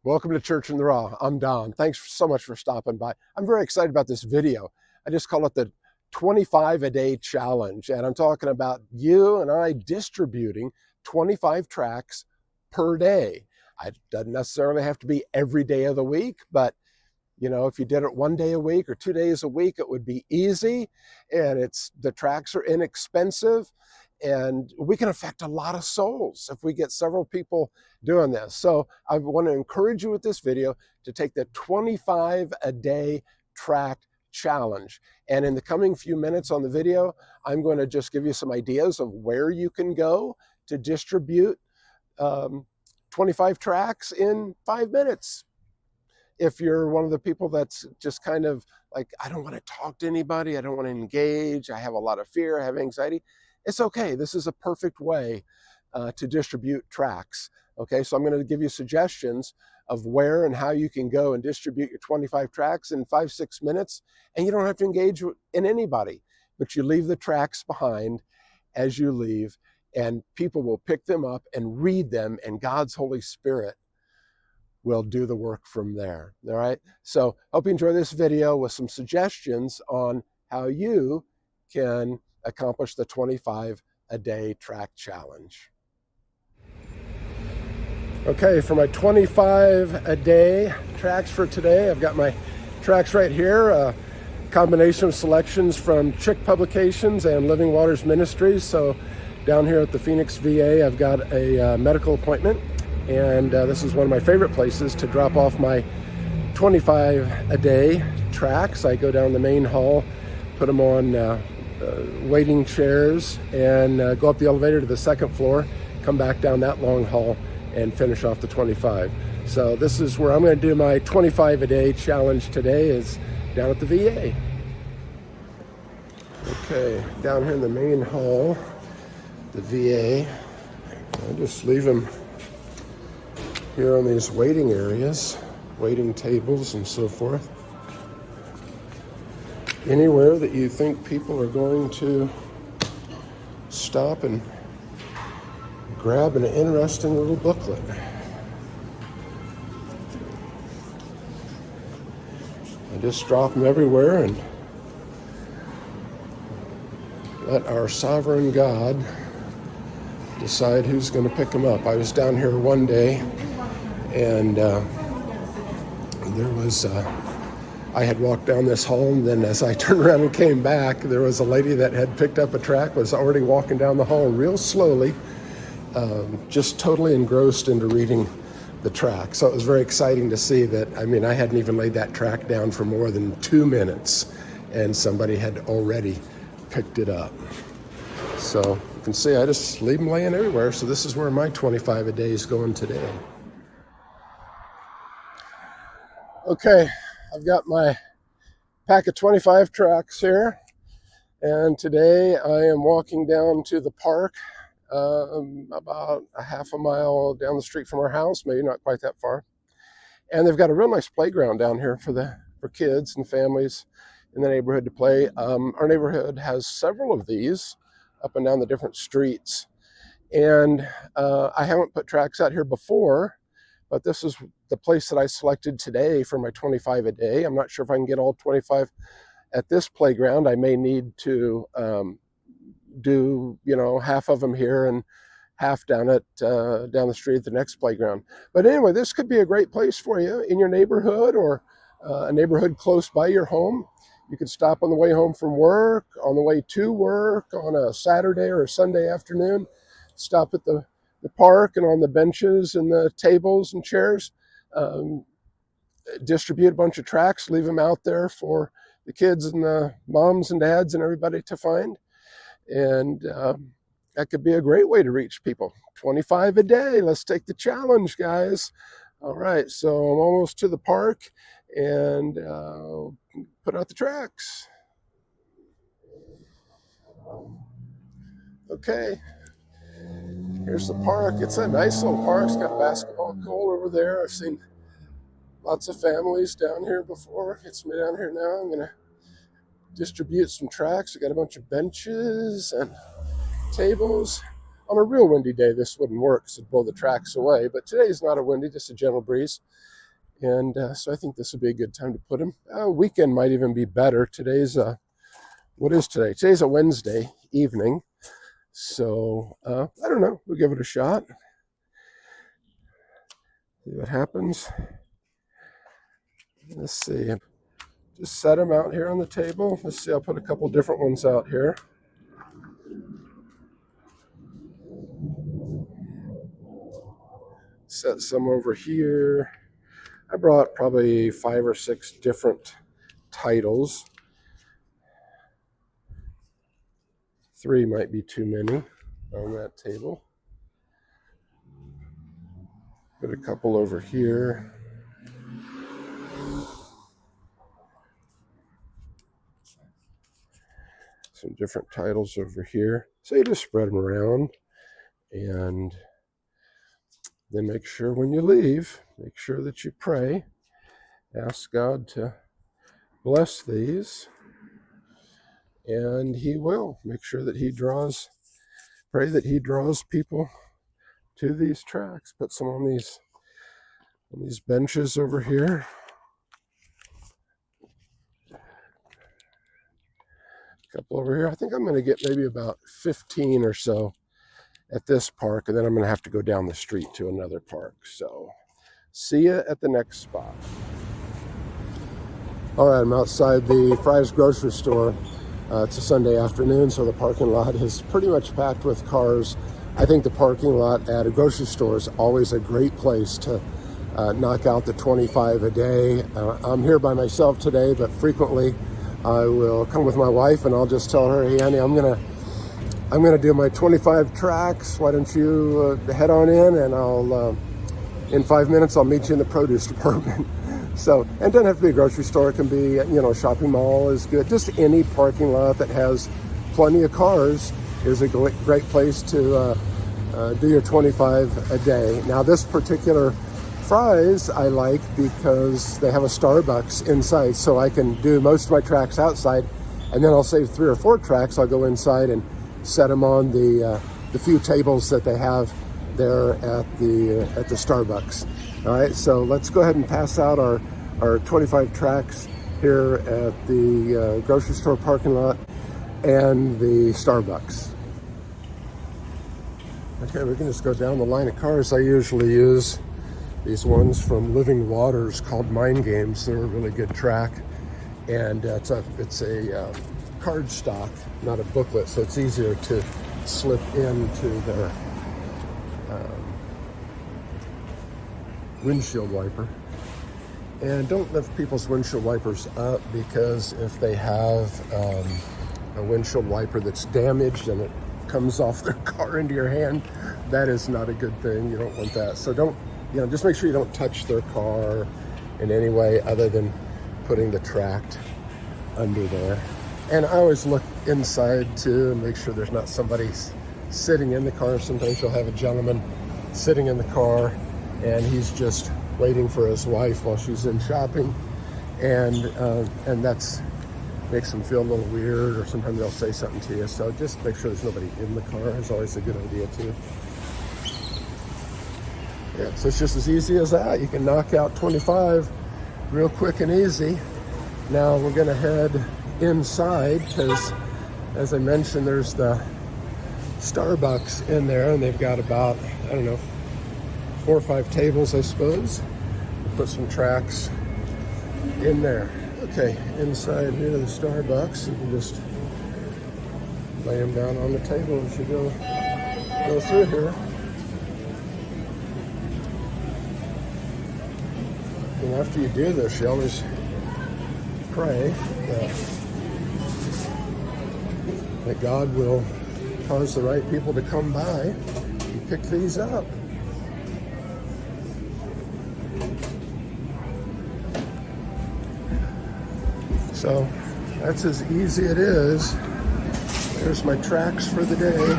Welcome to Church in the Raw. I'm Don. Thanks so much for stopping by. I'm very excited about this video. I just call it the 25 a day challenge. And I'm talking about you and I distributing 25 tracts per day. It doesn't necessarily have to be every day of the week, but if you did it one day a week or 2 days a week, it would be easy. And the tracts are inexpensive. And we can affect a lot of souls if we get several people doing this. So I want to encourage you with this video to take the 25 a day tract challenge. And in the coming few minutes on the video, I'm going to just give you some ideas of where you can go to distribute 25 tracts in 5 minutes. If you're one of the people that's just kind of like, I don't want to talk to anybody, I don't want to engage, I have a lot of fear, I have anxiety, it's okay. This is a perfect way to distribute tracts. Okay, so I'm going to give you suggestions of where and how you can go and distribute your 25 tracts in 5-6 minutes, and you don't have to engage in anybody, but you leave the tracts behind as you leave, and people will pick them up and read them, and God's Holy Spirit will do the work from there. All right, so hope you enjoy this video with some suggestions on how you can accomplish the 25 a day tract challenge. Okay, for my 25 a day tracts for today, I've got my tracts right here, a combination of selections from Chick Publications and Living Waters Ministries. So down here at the Phoenix VA, I've got a medical appointment, and this is one of my favorite places to drop off my 25 a day tracts. I go down the main hall, put them on waiting chairs, and go up the elevator to the second floor, come back down that long hall, and finish off the 25. So this is where I'm going to do my 25 a day challenge today, is down at the VA. Okay, down here in the main hall, the VA, I just leave them here on these waiting areas, waiting tables and so forth. Anywhere that you think people are going to stop and grab an interesting little booklet. I just drop them everywhere and let our sovereign God decide who's going to pick them up. I was down here one day, and there was I had walked down this hall, and then as I turned around and came back, there was a lady that had picked up a tract, was already walking down the hall real slowly, just totally engrossed into reading the tract. So it was very exciting to see that. I mean, I hadn't even laid that tract down for more than 2 minutes, and somebody had already picked it up. So you can see I just leave them laying everywhere. So this is where my 25 a day is going today. Okay, I've got my pack of 25 tracts here, and today I am walking down to the park, about a half a mile down the street from our house, maybe not quite that far. And they've got a real nice playground down here for kids and families in the neighborhood to play. Our neighborhood has several of these up and down the different streets, and I haven't put tracts out here before, but this is the place that I selected today for my 25 a day. I'm not sure if I can get all 25 at this playground. I may need to do half of them here and half down the street at the next playground. But anyway, this could be a great place for you in your neighborhood, or a neighborhood close by your home. You could stop on the way home from work, on the way to work, on a Saturday or a Sunday afternoon, stop at the park and on the benches and the tables and chairs, distribute a bunch of tracts, leave them out there for the kids and the moms and dads and everybody to find. And that could be a great way to reach people. 25 a day. Let's take the challenge, guys. All right, so I'm almost to the park, and put out the tracts. Okay, here's the park. It's a nice little park. It's got a basketball goal over there. I've seen lots of families down here before. It's me down here now. I'm going to distribute some tracts. I got a bunch of benches and tables. On a real windy day, this wouldn't work because it'd blow the tracks away. But today's not a windy, just a gentle breeze. And so I think this would be a good time to put them. Weekend might even be better. Today's, what is today? Today's a Wednesday evening. So I don't know. We'll give it a shot. See what happens. Let's see. Just set them out here on the table. Let's see. I'll put a couple different ones out here. Set some over here. I brought probably 5 or 6 different titles. 3 might be too many on that table. Put a couple over here. Some different titles over here. So you just spread them around, and then make sure when you leave, make sure that you pray. Ask God to bless these, and He will. Make sure that He draws, pray that He draws people to these tracks. Put some on these benches over here. A couple over here. I think I'm going to get maybe about 15 or so at this park, and then I'm going to have to go down the street to another park. So see you at the next spot. All right, I'm outside the Fry's grocery store. It's a Sunday afternoon, so the parking lot is pretty much packed with cars. I think the parking lot at a grocery store is always a great place to knock out the 25 a day. I'm here by myself today, but frequently I will come with my wife, and I'll just tell her, hey, honey, I'm gonna do my 25 tracks. Why don't you head on in, and I'll in 5 minutes I'll meet you in the produce department. So, and it doesn't have to be a grocery store. It can be, a shopping mall is good. Just any parking lot that has plenty of cars is a great place to do your 25 a day. Now, this particular Fry's I like because they have a Starbucks inside, so I can do most of my tracks outside, and then I'll save 3 or 4 tracks. I'll go inside and set them on the few tables that they have there at the Starbucks. All right, so let's go ahead and pass out our 25 tracks here at the grocery store parking lot and the Starbucks. Okay, we can just go down the line of cars. I usually use these ones from Living Waters called Mind Games. They're a really good track, and it's a card stock, not a booklet, so it's easier to slip into their windshield wiper. And don't lift people's windshield wipers up, because if they have a windshield wiper that's damaged and it comes off their car into your hand, that is not a good thing. You don't want that. So don't, just make sure you don't touch their car in any way other than putting the tract under there. And I always look inside too and make sure there's not somebody sitting in the car. Sometimes you'll have a gentleman sitting in the car and he's just waiting for his wife while she's in shopping, and that's makes them feel a little weird, or sometimes they'll say something to you. So just make sure there's nobody in the car is always a good idea too. Yeah, so it's just as easy as that. You can knock out 25 real quick and easy. Now we're gonna head inside because, as I mentioned, there's the Starbucks in there, and they've got about, 4 or 5 tables, I suppose. Put some tracks in there. Okay, inside here, the Starbucks, you can just lay them down on the table as you go through here. And after you do this, you always pray that God will cause the right people to come by and pick these up. So that's as easy it is. There's my tracks for the day.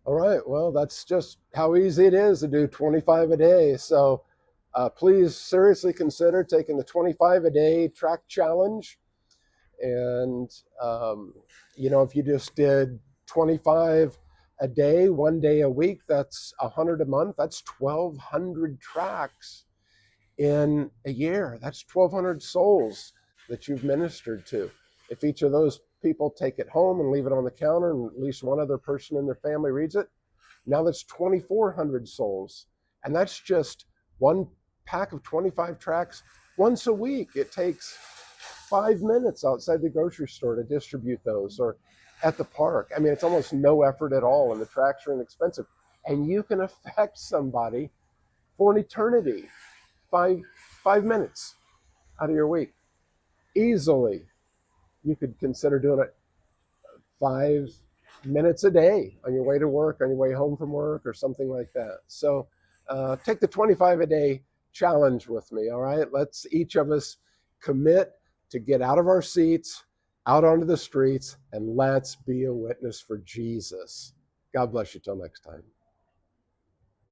All right, well, that's just how easy it is to do 25 a day. So please seriously consider taking the 25 a day track challenge. And, if you just did 25 a day, 1 day a week, that's 100 a month. That's 1,200 tracts in a year. That's 1,200 souls that you've ministered to. If each of those people take it home and leave it on the counter and at least one other person in their family reads it, now that's 2,400 souls. And that's just one pack of 25 tracts once a week. It takes 5 minutes outside the grocery store to distribute those, or at the park. I mean, it's almost no effort at all, and the tracts are inexpensive. And you can affect somebody for an eternity. 5 minutes out of your week. Easily, you could consider doing it 5 minutes a day on your way to work, on your way home from work, or something like that. So take the 25 a day challenge with me, all right? Let's each of us commit to get out of our seats, out onto the streets, and let's be a witness for Jesus. God bless you till next time.